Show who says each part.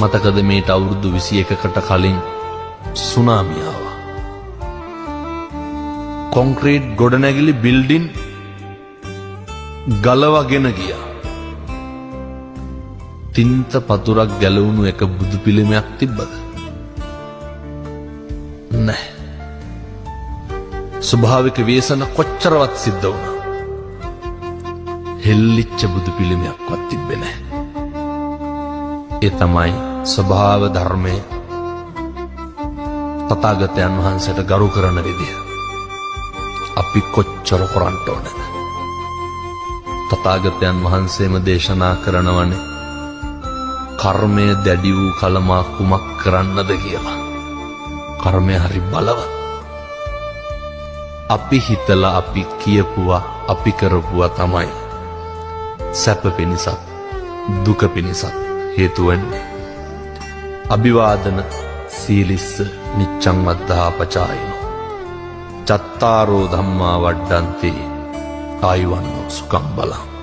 Speaker 1: මතකද මේට අවුරුදු 21කට කලින් සුනාමිය ආවා. කොන්ක්‍රීට් ගොඩනැගිලි බිල්ඩින් ගලවගෙන ගියා. තින්ත පතුරක් ගැලවුණු එක බුදු පිළිමයක් තිබ්බද? නැහැ. ස්වභාවික ව්‍යසන කොච්චරවත් සිද්ධ වුණා. හෙල්ලිච්ච බුදු පිළිමයක්වත් තිබ්බේ නැහැ. ඒ තමයි ස්වභාව ධර්මය. තථාගතයන් වහන්සේට ගරු කරන විදිය. අපි කොච්චර කරන්ට ඕනද? තථාගතයන් වහන්සේම දේශනා කරනවනේ කර්මය දැඩි වූ කලමා කුමක් කරන්නද කියලා. කර්මය හරි බලවත්. අපි හිතලා අපි කියපුවා අපි කරපුවා තමයි සැප පිණිසත් දුක පිණිසත් හේතු වෙන්නේ. අභිවාදන සීලිස්ස නිච්ඡං වද්ධා පචායිනෝ චත්තාරෝ ධම්මා වඩ්ඩන්ති ආයුවන්නෝ සුඛං බලං.